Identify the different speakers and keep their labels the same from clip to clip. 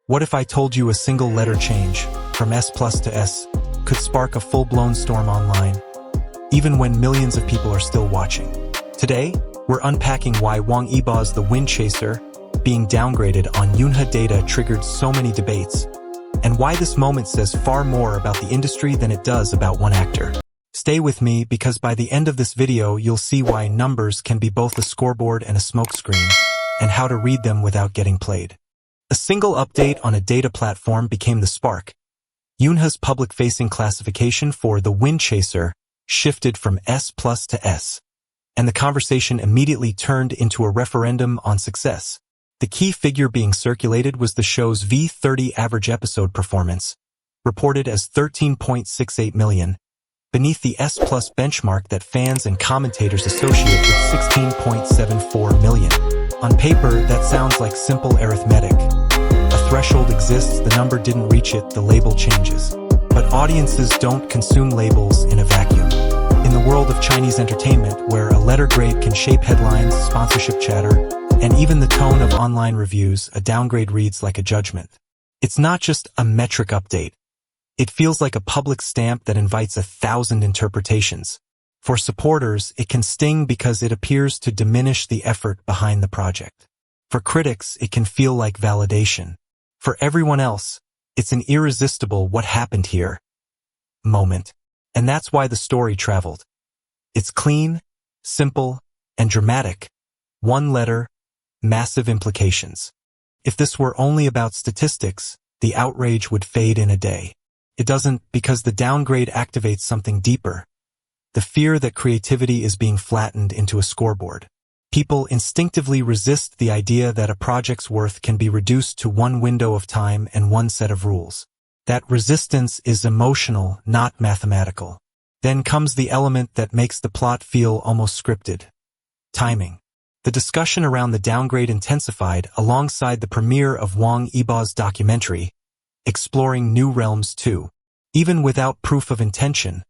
Speaker 1: What if I told you a single letter change, from S plus to S, could spark a full-blown storm online, even when millions of people are still watching? Today, we're unpacking why Wang Yibo's The Wind Chaser being downgraded on Yunhe Data triggered so many debates, and why this moment says far more about the industry than it does about one actor. Stay with me, because by the end of this video you'll see why numbers can be both a scoreboard and a smokescreen, and how to read them without getting played. A single update on a data platform became the spark. Yunhe's public-facing classification for The Wind Chaser shifted from S plus to S, and the conversation immediately turned into a referendum on success. The key figure being circulated was the show's V30 average episode performance, reported as 13.68 million, beneath the S plus benchmark that fans and commentators associate with 16.74 million. On paper, that sounds like simple arithmetic. A threshold exists, the number didn't reach it, the label changes. But audiences don't consume labels in a vacuum. In the world of Chinese entertainment, where a letter grade can shape headlines, sponsorship chatter, and even the tone of online reviews, a downgrade reads like a judgment. It's not just a metric update. It feels like a public stamp that invites 1,000 interpretations. For supporters, it can sting because it appears to diminish the effort behind the project. For critics, it can feel like validation. For everyone else, it's an irresistible "what happened here" moment. And that's why the story traveled. It's clean, simple, and dramatic. One letter, massive implications. If this were only about statistics, the outrage would fade in a day. It doesn't, because the downgrade activates something deeper. The fear that creativity is being flattened into a scoreboard. People instinctively resist the idea that a project's worth can be reduced to one window of time and one set of rules. That resistance is emotional, not mathematical. Then comes the element that makes the plot feel almost scripted. Timing. The discussion around the downgrade intensified alongside the premiere of Wang Yibo's documentary, Exploring New Realms 2. Even without proof of intention,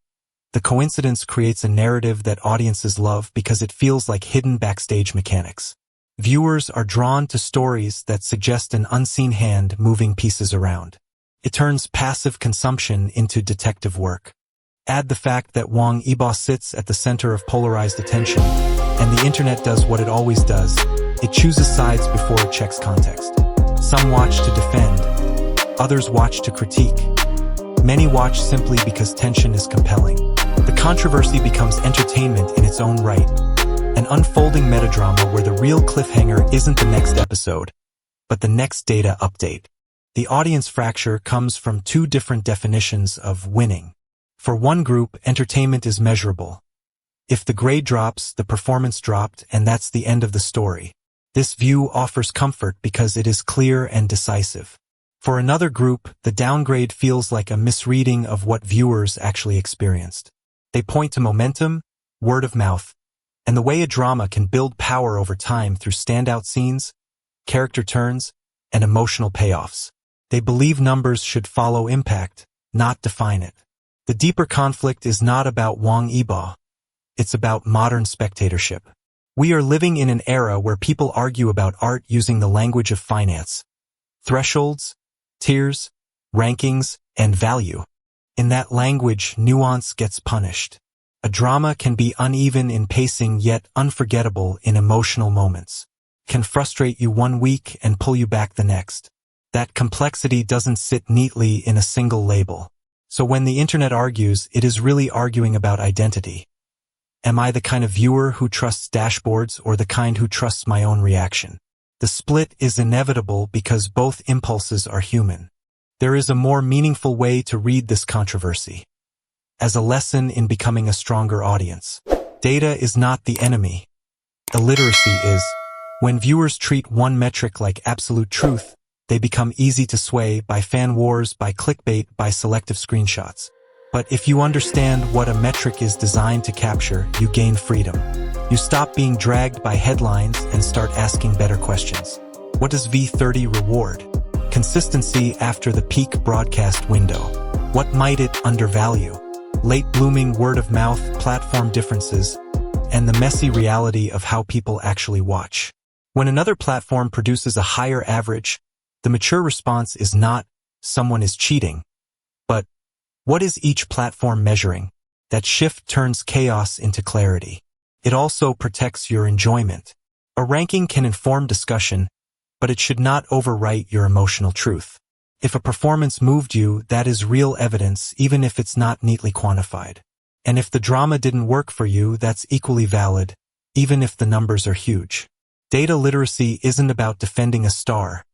Speaker 1: the coincidence creates a narrative that audiences love because it feels like hidden backstage mechanics. Viewers are drawn to stories that suggest an unseen hand moving pieces around. It turns passive consumption into detective work. Add the fact that Wang Yibo sits at the center of polarized attention, and the internet does what it always does. It chooses sides before it checks context. Some watch to defend, others watch to critique. Many watch simply because tension is compelling. The controversy becomes entertainment in its own right, an unfolding metadrama where the real cliffhanger isn't the next episode, but the next data update. The audience fracture comes from two different definitions of winning. For one group, entertainment is measurable. If the grade drops, the performance dropped, and that's the end of the story. This view offers comfort because it is clear and decisive. For another group, the downgrade feels like a misreading of what viewers actually experienced. They point to momentum, word of mouth, and the way a drama can build power over time through standout scenes, character turns, and emotional payoffs. They believe numbers should follow impact, not define it. The deeper conflict is not about Wang Yibo. It's about modern spectatorship. We are living in an era where people argue about art using the language of finance. Thresholds, tiers, rankings, and value. In that language, nuance gets punished. A drama can be uneven in pacing yet unforgettable in emotional moments. Can frustrate you one week and pull you back the next. That complexity doesn't sit neatly in a single label. So when the internet argues, it is really arguing about identity. Am I the kind of viewer who trusts dashboards or the kind who trusts my own reaction? The split is inevitable because both impulses are human. There is a more meaningful way to read this controversy. As a lesson in becoming a stronger audience. Data is not the enemy. Illiteracy is. When viewers treat one metric like absolute truth, they become easy to sway by fan wars, by clickbait, by selective screenshots. But if you understand what a metric is designed to capture, you gain freedom. You stop being dragged by headlines and start asking better questions. What does V30 reward? Consistency after the peak broadcast window. What might it undervalue? Late blooming word of mouth, platform differences, and the messy reality of how people actually watch. When another platform produces a higher average, The mature response is not, someone is cheating, but, what is each platform measuring? That shift turns chaos into clarity. It also protects your enjoyment. A ranking can inform discussion, but it should not overwrite your emotional truth. If a performance moved you, that is real evidence, even if it's not neatly quantified. And if the drama didn't work for you, that's equally valid, even if the numbers are huge. Data literacy isn't about defending a star.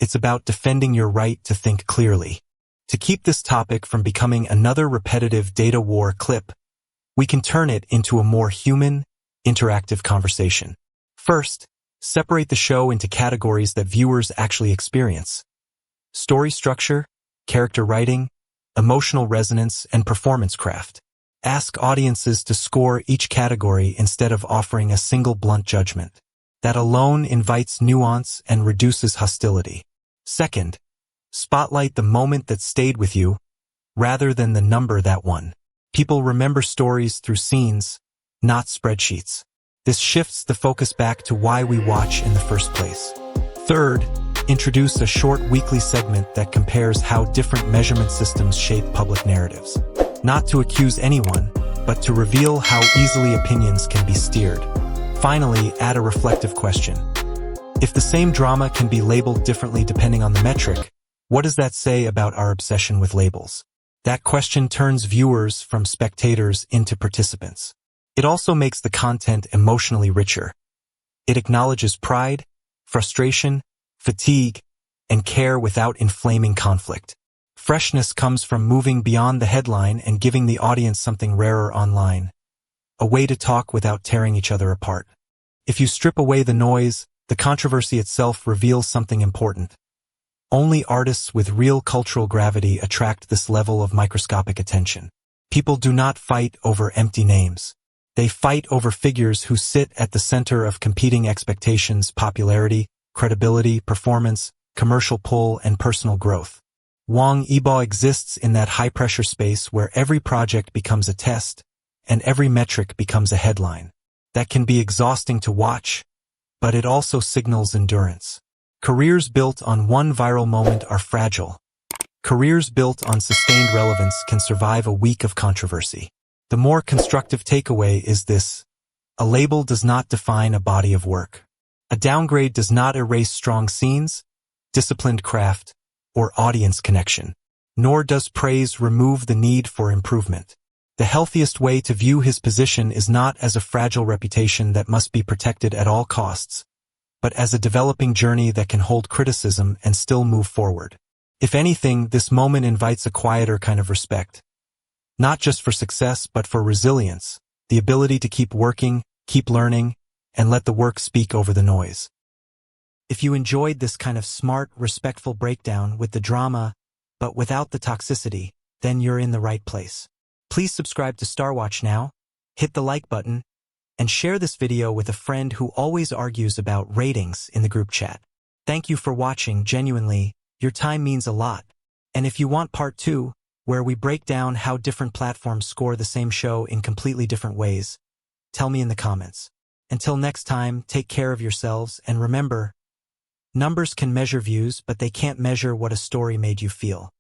Speaker 1: It's about defending your right to think clearly. To keep this topic from becoming another repetitive data war clip, we can turn it into a more human, interactive conversation. First, separate the show into categories that viewers actually experience: story structure, character writing, emotional resonance, and performance craft. Ask audiences to score each category instead of offering a single blunt judgment. That alone invites nuance and reduces hostility. Second, spotlight the moment that stayed with you, rather than the number that won. People remember stories through scenes, not spreadsheets. This shifts the focus back to why we watch in the first place. Third, introduce a short weekly segment that compares how different measurement systems shape public narratives. Not to accuse anyone, but to reveal how easily opinions can be steered. Finally, add a reflective question. If the same drama can be labeled differently depending on the metric, what does that say about our obsession with labels? That question turns viewers from spectators into participants. It also makes the content emotionally richer. It acknowledges pride, frustration, fatigue, and care without inflaming conflict. Freshness comes from moving beyond the headline and giving the audience something rarer online, a way to talk without tearing each other apart. If you strip away the noise, the controversy itself reveals something important. Only artists with real cultural gravity attract this level of microscopic attention. People do not fight over empty names. They fight over figures who sit at the center of competing expectations: popularity, credibility, performance, commercial pull, and personal growth. Wang Yibo exists in that high-pressure space where every project becomes a test, and every metric becomes a headline. That can be exhausting to watch, but it also signals endurance. Careers built on one viral moment are fragile. Careers built on sustained relevance can survive a week of controversy. The more constructive takeaway is this: a label does not define a body of work. A downgrade does not erase strong scenes, disciplined craft, or audience connection. Nor does praise remove the need for improvement. The healthiest way to view his position is not as a fragile reputation that must be protected at all costs, but as a developing journey that can hold criticism and still move forward. If anything, this moment invites a quieter kind of respect. Not just for success, but for resilience, the ability to keep working, keep learning, and let the work speak over the noise. If you enjoyed this kind of smart, respectful breakdown with the drama, but without the toxicity, then you're in the right place. Please subscribe to StarWatch now, hit the like button, and share this video with a friend who always argues about ratings in the group chat. Thank you for watching. Genuinely, your time means a lot. And if you want part 2, where we break down how different platforms score the same show in completely different ways, tell me in the comments. Until next time, take care of yourselves, and remember, numbers can measure views, but they can't measure what a story made you feel.